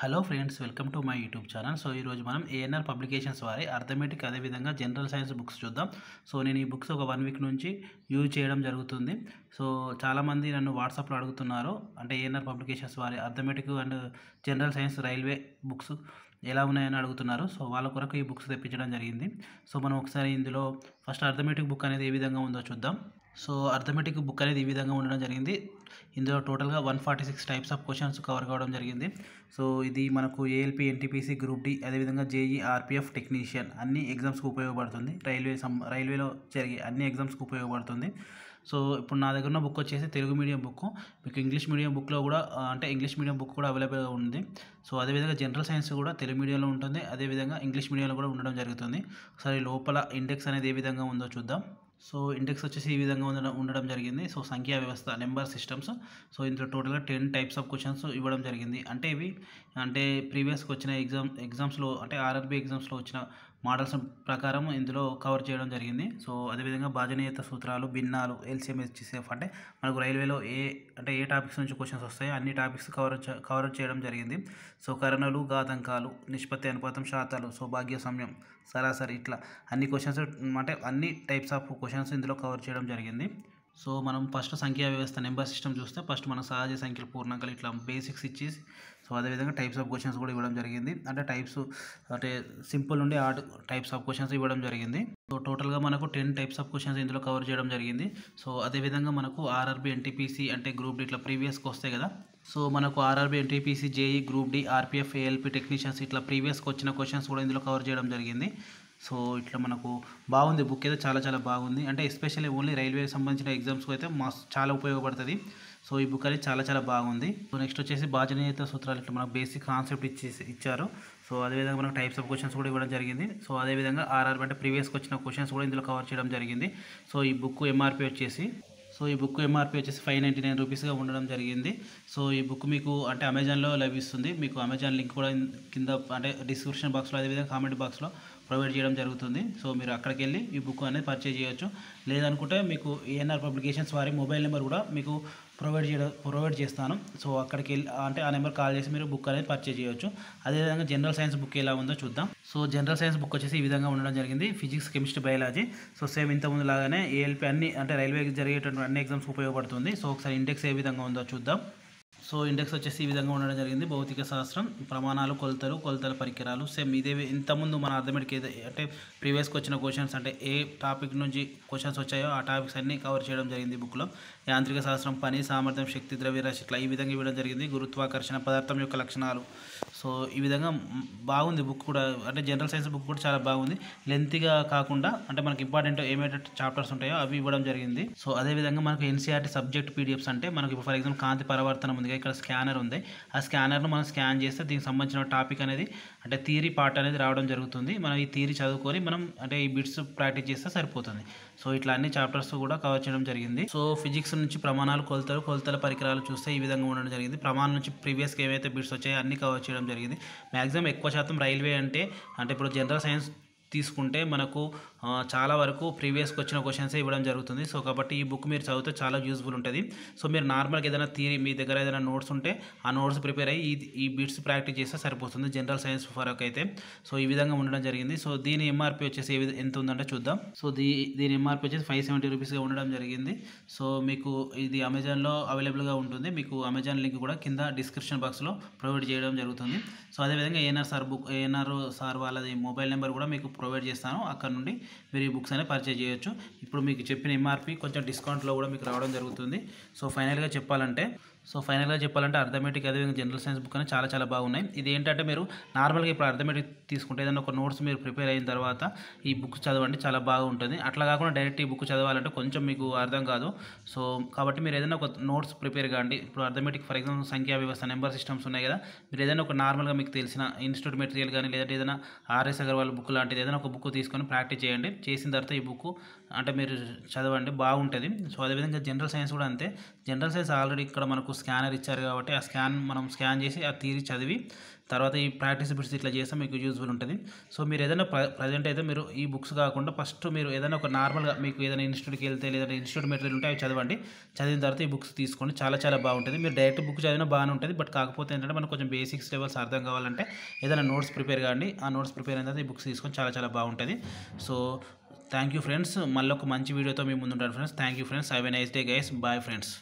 Hello friends, welcome to my YouTube channel. So ఈరోజు మనం ANR publications వారి అర్థమెటిక్ అదేవిధంగా జనరల్ సైన్స్ బుక్స్ చూద్దాం. సో నేను ఈ బుక్స్ ఒక 1 వీక్ నుంచి యూజ్ చేయడం జరుగుతుంది. సో చాలామంది నన్ను వాట్సాప్లో అడుగుతున్నారు, అంటే ఏఎన్ఆర్ పబ్లికేషన్స్ వారి arithmetic and general science railway books ఎలా ఉన్నాయని అడుగుతున్నారు. సో వాళ్ళ కొరకు ఈ బుక్స్ తెప్పించడం జరిగింది. సో మనం ఒకసారి ఇందులో ఫస్ట్ అర్థమెటిక్ బుక్ అనేది ఏ విధంగా ఉందో చూద్దాం. సో అర్థమెటిక్ బుక్ అనేది ఈ విధంగా ఉండడం జరిగింది. ఇందులో టోటల్గా 146 టైప్స్ ఆఫ్ క్వశ్చన్స్ కవర్ కావడం జరిగింది. సో ఇది మనకు ఏఎల్పి, ఎన్టీపీసీ, గ్రూప్ డి, అదేవిధంగా జేఈ, ఆర్పిఎఫ్ టెక్నీషియన్ అన్ని ఎగ్జామ్స్కి ఉపయోగపడుతుంది. రైల్వేలో జరిగే అన్ని ఎగ్జామ్స్కి ఉపయోగపడుతుంది. సో ఇప్పుడు నా దగ్గర ఉన్న బుక్ వచ్చేసి తెలుగు మీడియం బుక్. మీకు ఇంగ్లీష్ మీడియం బుక్లో కూడా అంటే ఇంగ్లీష్ మీడియం బుక్ కూడా అవైలబుల్గా ఉంది. సో అదేవిధంగా జనరల్ సైన్స్ కూడా తెలుగు మీడియంలో ఉంటుంది, అదేవిధంగా ఇంగ్లీష్ మీడియంలో కూడా ఉండడం జరుగుతుంది. ఒకసారి లోపల ఇండెక్స్ అనేది ఏ విధంగా ఉందో చూద్దాం. సో ఇండెక్స్ వచ్చేసి ఈ విధంగా ఉండడం జరిగింది. సో సంఖ్యా వ్యవస్థ, నెంబర్ సిస్టమ్స్. సో ఇందులో టోటల్గా 10 టైప్స్ ఆఫ్ క్వశ్చన్స్ ఇవ్వడం జరిగింది. అంటే ఇవి ప్రీవియస్కి వచ్చిన ఎగ్జామ్స్లో అంటే ఆర్ఆర్బీ ఎగ్జామ్స్లో వచ్చిన మోడల్స్ ప్రకారం ఇందులో కవర్ చేయడం జరిగింది. సో అదేవిధంగా భాజనీయత సూత్రాలు, భిన్నాలు, ఎల్సిఎం, హెచ్సిఎఫ్ అంటే మనకు రైల్వేలో ఏ టాపిక్స్ నుంచి క్వశ్చన్స్ వస్తాయో అన్ని టాపిక్స్ కవర్ చేయడం జరిగింది. సో కరణలు, ఘాతాంకాలు, నిష్పత్తి అనుపాతం, శాతాలు, సో భాగ్యసమయం, సరాసరి, ఇట్లా అన్ని క్వశ్చన్స్ అంటే అన్ని టైప్స్ ఆఫ్ క్వశ్చన్స్ ఇందులో కవర్ చేయడం జరిగింది. సో మనం ఫస్ట్ సంఖ్యా వ్యవస్థ, నెంబర్ సిస్టమ్ చూస్తే ఫస్ట్ మన సహజ సంఖ్యలు, పూర్ణాంకాలు, ఇట్లా బేసిక్స్ ఇచ్చేసి సో అదేవిధంగా టైప్స్ ఆఫ్ క్వశ్చన్స్ కూడా ఇవ్వడం జరిగింది. అంటే సింపుల్ నుండి ఆర్డ్ టైప్స్ ఆఫ్ క్వశ్చన్స్ ఇవ్వడం జరిగింది. సో టోటల్గా మనకు 10 టైప్స్ ఆఫ్ క్వశ్చన్స్ ఇందులో కవర్ చేయడం జరిగింది. సో అదేవిధంగా మనకు ఆర్ఆర్బీ, ఎన్టీపీసీ అంటే గ్రూప్ డి ఇట్లా ప్రీవియస్కి వస్తాయి కదా. సో మనకు RRB, NTPC, JE, group D, RPF, ALP technicians ఇట్లా ప్రీవియస్కి వచ్చిన క్వశ్చన్స్ కూడా ఇందులో కవర్ చేయడం జరిగింది. సో ఇట్లా మనకు బాగుంది బుక్ అయితే, చాలా బాగుంది. అంటే ఎస్పెషల్లీ ఓన్లీ రైల్వేకి సంబంధించిన ఎగ్జామ్స్కి అయితే చాలా ఉపయోగపడుతుంది. సో ఈ బుక్ అనేది చాలా బాగుంది. సో నెక్స్ట్ వచ్చేసి భాజనీయత సూత్రాలు, ఇట్లా మనకు బేసిక్ కాన్సెప్ట్ ఇచ్చారు. సో అదేవిధంగా మనకు టైప్స్ ఆఫ్ క్వశ్చన్స్ కూడా ఇవ్వడం జరిగింది. సో అదేవిధంగా ఆర్ఆర్బీ అంటే ప్రీవియస్కి వచ్చిన క్వశ్చన్స్ కూడా ఇందులో కవర్ చేయడం జరిగింది. సో ఈ బుక్ ఎంఆర్పి వచ్చేసి 599 రూపీస్గా ఉండడం జరిగింది. సో ఈ బుక్ మీకు అంటే అమెజాన్లో లభిస్తుంది. మీకు అమెజాన్ లింక్ కూడా కింద అంటే డిస్క్రిప్షన్ బాక్స్లో, అదేవిధంగా కామెంట్ బాక్స్లో ప్రొవైడ్ చేయడం జరుగుతుంది. సో మీరు అక్కడికి వెళ్ళి ఈ బుక్ అనేది పర్చేజ్ చేయొచ్చు. లేదనుకుంటే మీకు ఏఎన్ఆర్ పబ్లికేషన్స్ వారి మొబైల్ నెంబర్ కూడా మీకు ప్రొవైడ్ చేస్తాను. సో అక్కడికి వెళ్ళి అంటే ఆ నెంబర్ కాల్ చేసి మీరు బుక్ అనేది పర్చేజ్ చేయొచ్చు. అదేవిధంగా జనరల్ సైన్స్ బుక్ ఎలా ఉందో చూద్దాం. సో జనరల్ సైన్స్ బుక్ వచ్చేసి ఈ విధంగా ఉండడం జరిగింది. Physics, chemistry, biology. So same ఇంతకుముందు లాగానే ఏఎల్పి అన్ని అంటే రైల్వేకి జరిగేటువంటి అన్ని ఎగ్జామ్స్కి ఉపయోగపడుతుంది. సో ఒకసారి ఇండెక్స్ ఏ విధంగా ఉందో చూద్దాం. సో ఇండెక్స్ వచ్చేసి ఈ విధంగా ఉండడం జరిగింది. భౌతిక శాస్త్రం, ప్రమాణాలు, కొలతల పరికరాలు. సేమ్ ఇదే ఇంతకుముందు మన అర్థమెటిక్ అంటే ప్రీవియస్కి వచ్చిన క్వశ్చన్స్ అంటే ఏ టాపిక్ నుంచి క్వశ్చన్స్ వచ్చాయో ఆ టాపిక్స్ అన్నీ కవర్ చేయడం జరిగింది బుక్లో. యాంత్రిక శాస్త్రం, పని, సామర్థ్యం, శక్తి, ద్రవ్యరాశి, ఇట్లా ఈ విధంగా ఇవ్వడం జరిగింది. గురుత్వాకర్షణ, పదార్థం యొక్క లక్షణాలు. సో ఈ విధంగా బాగుంది బుక్ కూడా. అంటే జనరల్ సైన్స్ బుక్ కూడా చాలా బాగుంది. లెంతీగా కాకుండా అంటే మనకి ఇంపార్టెంట్ ఏమైతే చాప్టర్స్ ఉంటాయో అవి ఇవ్వడం జరిగింది. సో అదేవిధంగా మనకు ఎన్సీఆర్టీ సబ్జెక్ట్ పీడిఎఫ్స్ అంటే మనకి ఇప్పుడు ఫర్ ఎగ్జాంపుల్ కాంతి పరావర్తనం ఉంది, ఇక్కడ స్కానర్ ఉంది. ఆ స్కానర్ను మనం స్కాన్ చేస్తే దీనికి సంబంధించిన టాపిక్ అనేది అంటే థియరీ పార్ట్ అనేది రావడం జరుగుతుంది. మనం ఈ థియరీ చదువుకొని మనం అంటే ఈ బిట్స్ ప్రాక్టీస్ చేస్తే సరిపోతుంది. సో ఇట్లా అన్ని చాప్టర్స్ కూడా కవర్ చేయడం జరిగింది. సో ఫిజిక్స్ నుంచి ప్రమాణాలు, కొలతల పరికరాలు చూస్తే ఈ విధంగా ఉండడం జరిగింది. ప్రమాణాల నుంచి ప్రీవియస్గా ఏవైతే బిట్స్ వచ్చాయో అన్ని కవర్ చేయడం జరిగింది. మ్యాక్సిమం ఎక్కువ శాతం రైల్వే అంటే ఇప్పుడు జనరల్ సైన్స్ తీసుకుంటే మనకు చాలా వరకు ప్రీవియస్కి వచ్చిన క్వశ్చన్సే ఇవ్వడం జరుగుతుంది. సో కాబట్టి ఈ బుక్ మీరు చదివితే చాలా యూజ్ఫుల్ ఉంటుంది. సో మీరు నార్మల్గా ఏదైనా థియరీ మీ దగ్గర ఏదైనా నోట్స్ ఉంటే ఆ నోట్స్ ప్రిపేర్ అయ్యి ఈ బిట్స్ ప్రాక్టీస్ చేస్తే సరిపోతుంది జనరల్ సైన్స్ వరకు అయితే. సో ఈ విధంగా ఉండడం జరిగింది. సో దీని ఎంఆర్పి వచ్చేసి ఎంత ఉందంటే చూద్దాం. సో దీని ఎంఆర్పి వచ్చేసి 570 రూపీస్గా ఉండడం జరిగింది. సో మీకు ఇది అమెజాన్లో అవైలబుల్గా ఉంటుంది. మీకు అమెజాన్ లింక్ కూడా కింద డిస్క్రిప్షన్ బాక్స్లో ప్రొవైడ్ చేయడం జరుగుతుంది. సో అదేవిధంగా ఏఎన్ఆర్ సార్ వాళ్ళది మొబైల్ నెంబర్ కూడా మీకు ప్రొవైడ్ చేస్తాను. అక్కడ నుండి మీరు ఈ బుక్స్ అనేవి పర్చేజ్ చేయొచ్చు. ఇప్పుడు మీకు చెప్పిన ఎంఆర్పి కొంచెం డిస్కౌంట్లో కూడా మీకు రావడం జరుగుతుంది. సో ఫైనల్గా చెప్పాలంటే అర్థమెటిక్ అదేవిధంగా జనరల్ సైన్స్ బుక్ అనేది చాలా బాగున్నాయి. ఇది ఏంటంటే మీరు నార్మల్గా ఇప్పుడు అర్థమెటిక్ తీసుకుంటే ఏదైనా ఒక నోట్స్ మీరు ప్రిపేర్ అయిన తర్వాత ఈ బుక్ చదవండి, చాలా బాగా ఉంటుంది. అట్లా కాకుండా డైరెక్ట్ ఈ బుక్ చదవాలంటే కొంచెం మీకు అర్థం కాదు. సో కాబట్టి మీరు ఏదైనా ఒక నోట్స్ ప్రిపేర్ కాండి. ఇప్పుడు అర్థమెటిక్ ఫర్ ఎగ్జాంపుల్ సంఖ్యా వ్యవస్థ, నెంబర్ సిస్టమ్స్ ఉన్నాయి కదా, మీరు ఏదైనా ఒక నార్మల్గా మీకు తెలిసిన ఇన్స్టిట్యూట్ మెటీరియల్ కానీ లేదంటే ఏదైనా ఆర్ఎస్ అగర్వాల్ బుక్ లాంటిది ఏదైనా ఒక బుక్ తీసుకొని ప్రాక్టీస్ చేయండి. చేసిన తర్వాత ఈ బుక్ అంటే మీరు చదవండి, బాగుంటుంది. సో అదేవిధంగా జనరల్ సైన్స్ కూడా అంతే. జనరల్ సైన్స్ ఆల్రెడీ ఇక్కడ మనకు స్కానర్ ఇచ్చారు కాబట్టి ఆ మనం స్కాన్ చేసి ఆ థియరీ చదివి తర్వాత ఈ ప్రాక్టీస్ బిట్స్ ఇట్లా చేస్తే మీకు యూజ్ఫుల్ ఉంటుంది. సో మీరు ఏదైనా ప్రజెంట్ అయితే మీరు ఈ బుక్స్ కాకుండా ఫస్ట్ మీరు ఏదైనా ఒక నార్మల్గా మీకు ఏదైనా ఇన్స్టిట్యూట్కి వెళ్తే లేదంటే ఇన్స్టిట్యూట్ మెటీరియల్ ఉంటే అవి చదవండి. చదివిన తర్వాత ఈ బుక్స్ తీసుకోండి, చాలా చాలా బాగుంటుంది. మీరు డైరెక్ట్ బుక్ చదివినా బాగానే ఉంటుంది. బట్ కాకపోతే ఏంటంటే మనకు కొంచెం బేసిక్స్ లెవెల్స్ అర్థం కావాలంటే ఏదైనా నోట్స్ ప్రిపేర్ కాండి. ఆ నోట్స్ ప్రిపేర్ అయిన తర్వాత ఈ బుక్స్ తీసుకొని చాలా చాలా బాగుంటుంది. So thank you friends. మళ్ళీ ఒక మంచి వీడియోతో మీ ముందు ఉంటాను friends. Thank you friends. Have a nice day guys. Bye friends.